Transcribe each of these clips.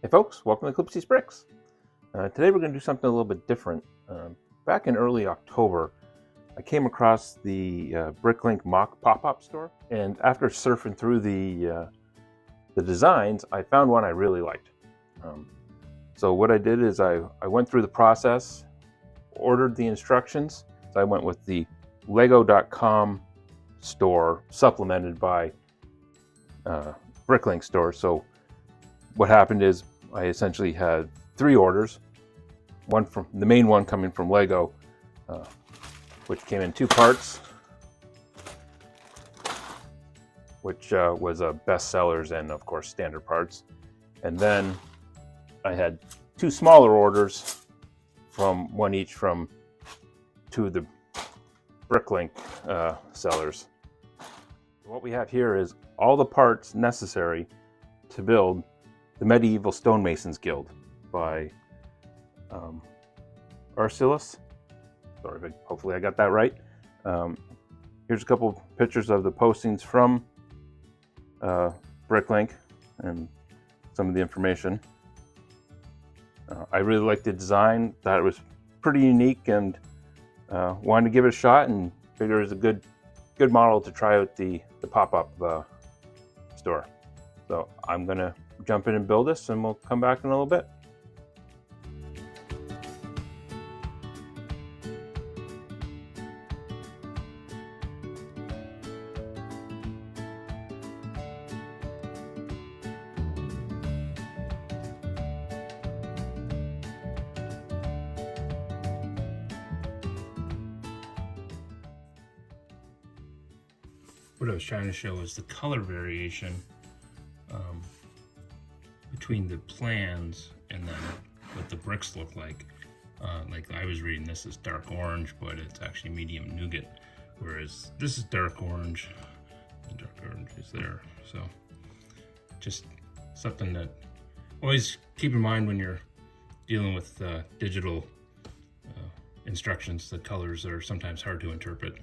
Hey folks, welcome to Clipsy's Bricks. Today we're going to do something a little bit different. Back in early October, I came across the Bricklink MOC pop-up store, and after surfing through the designs, I found one I really liked. So what I did is I went through the process, ordered the instructions. So I went with the Lego.com store supplemented by Bricklink store. So what happened is I essentially had 3 orders. One from the main one coming from Lego, which came in 2 parts, which was best sellers and of course standard parts. And then I had 2 smaller orders, from one each from 2 of the Bricklink sellers. What we have here is all the parts necessary to build the Medieval Stonemasons Guild by Arselus. Sorry, hopefully I got that right. Here's a couple pictures of the postings from Bricklink and some of the information. I really liked the design, thought it was pretty unique, and wanted to give it a shot, and figured it was a good model to try out the pop-up store. So I'm gonna jump in and build this, and we'll come back in a little bit. What I was trying to show is the color variation between the plans and then what the bricks look like. Like I was reading, this is dark orange, but it's actually medium nougat, whereas this is dark orange. The dark orange is there. So just something that always keep in mind when you're dealing with digital instructions. The colors are sometimes hard to interpret.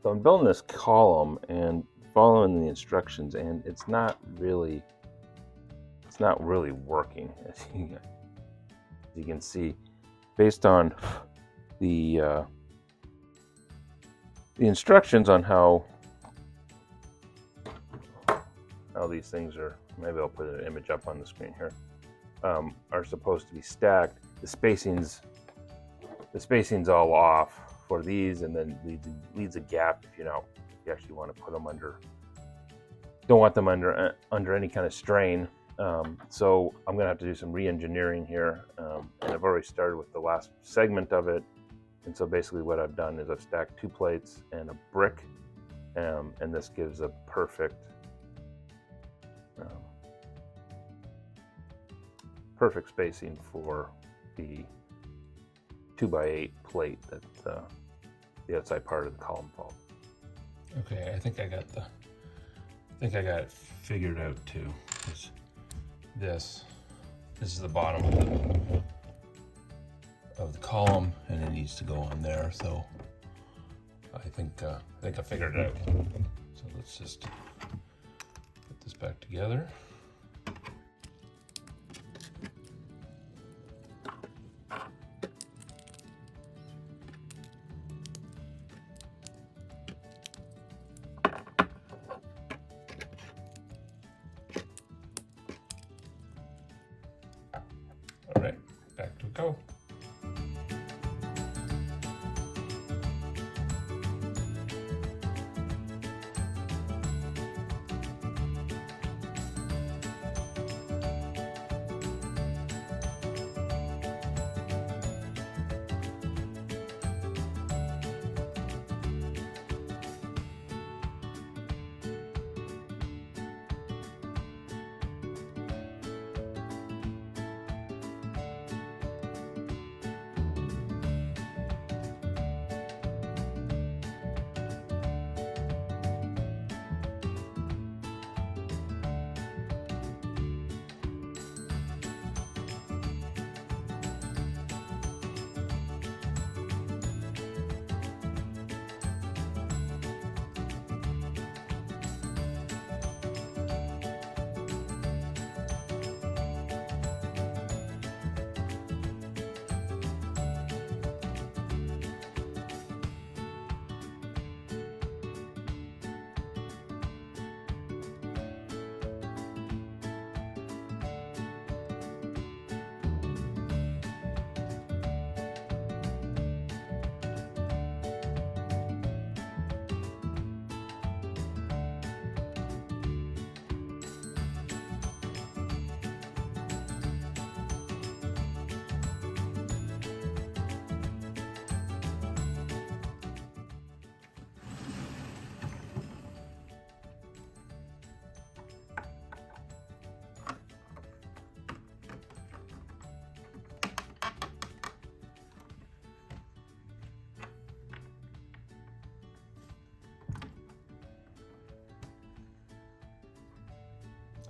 So I'm building this column and following the instructions, and it's not really working, as you can see, based on the instructions on how these things are. Maybe I'll put an image up on the screen here. Are supposed to be stacked. The spacing's all off for these, and then leaves a gap if you actually want to put them under. Don't want them under any kind of strain. So I'm gonna have to do some re-engineering here, and I've already started with the last segment of it. And so basically what I've done is I've stacked 2 plates and a brick, and this gives a perfect spacing for the 2x8 plate that the outside part of the column falls. Okay, I think I got it figured out too. This is the bottom of the column, and it needs to go on there. So I think I figured it out. So let's just put this back together. All right, back to go.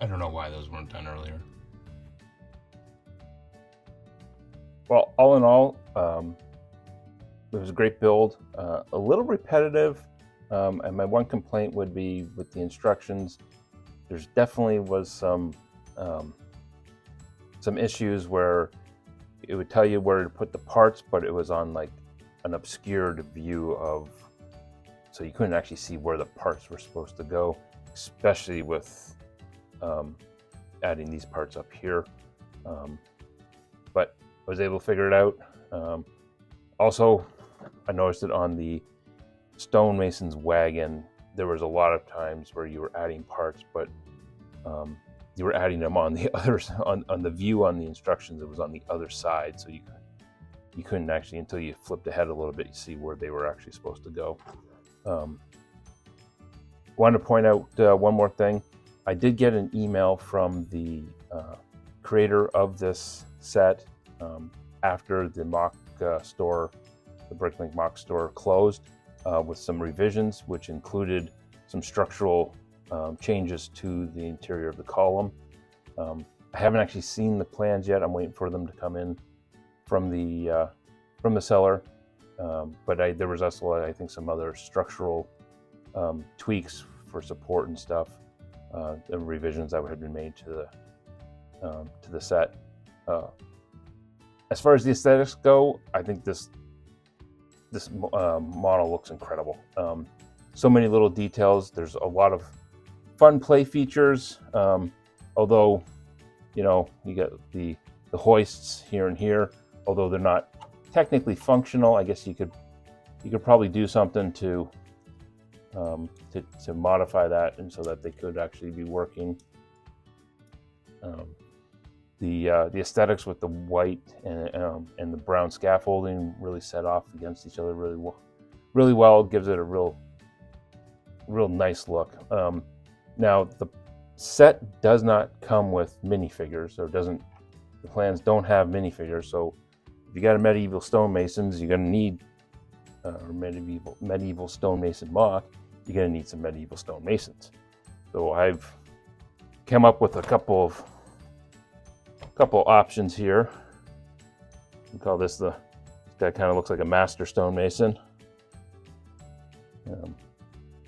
I don't know why those weren't done earlier. Well, all in all, it was a great build. A little repetitive, and my one complaint would be with the instructions. There's definitely was some issues where it would tell you where to put the parts, but it was on like an obscured view of, so you couldn't actually see where the parts were supposed to go, especially with adding these parts up here. But I was able to figure it out. Also, I noticed it on the Stonemasons wagon. There was a lot of times where you were adding parts, but you were adding them on the others on the view on the instructions. It was on the other side, so you couldn't actually, until you flipped ahead a little bit, you see where they were actually supposed to go. Wanted to point out one more thing. I did get an email from the creator of this set after the MOC store, the Bricklink MOC store closed, with some revisions, which included some structural changes to the interior of the column. I haven't actually seen the plans yet. I'm waiting for them to come in from the seller. But there was also, I think, some other structural tweaks for support and stuff, the revisions that had been made to the set. As far as the aesthetics go, I think this model looks incredible. So many little details. There's a lot of fun play features. Although, you know, you get the hoists here and here. Although they're not technically functional, I guess you could probably do something to modify that and so that they could actually be working. The aesthetics with the white and the brown scaffolding really set off against each other really well. It gives it a real nice look. Now the set does not come with minifigures, or the plans don't have minifigures. So if you got a medieval stonemasons, you're going to need or medieval stonemason MOC, you're going to need some medieval stonemasons. So I've come up with a couple options here. We call this this guy kind of looks like a master stonemason.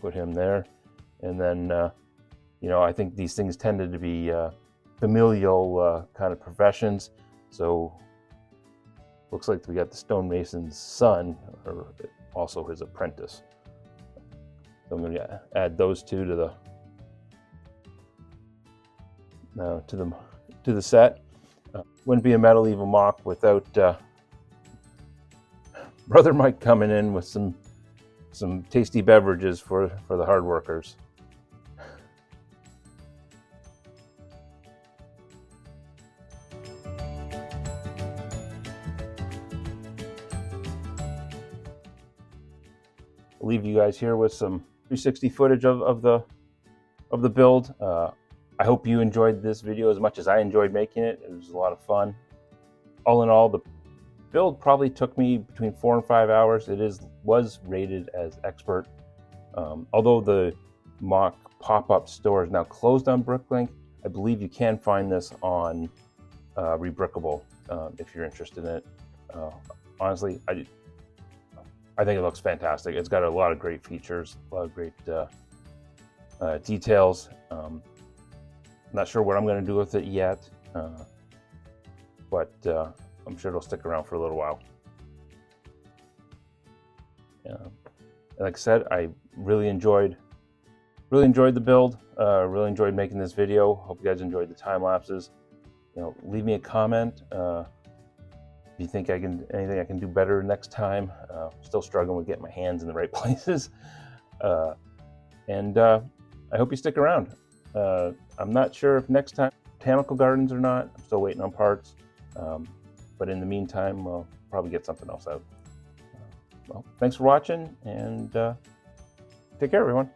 Put him there, and then you know, I think these things tended to be familial kind of professions. So looks like we got the stonemason's son, or also his apprentice. So I'm going to add those two to the set. Wouldn't be a medieval MOC without Brother Mike coming in with some tasty beverages for the hard workers. I'll leave you guys here with some 360 footage of the build. I hope you enjoyed this video as much as I enjoyed making it. It was a lot of fun. All in all, the build probably took me between 4 and 5 hours. It was rated as expert. Although the MOC pop-up store is now closed on Bricklink, I believe you can find this on reBrickable if you're interested in it. Honestly, I think it looks fantastic. It's got a lot of great features, a lot of great details. Not sure what I'm going to do with it yet, but I'm sure it'll stick around for a little while. Like I said, I really enjoyed the build. Really enjoyed making this video. Hope you guys enjoyed the time lapses. You know, leave me a comment if you think anything I can do better next time. Still struggling with getting my hands in the right places, and I hope you stick around. I'm not sure if next time botanical gardens or not. I'm still waiting on parts, but in the meantime, we'll probably get something else out. Well, thanks for watching, and take care, everyone.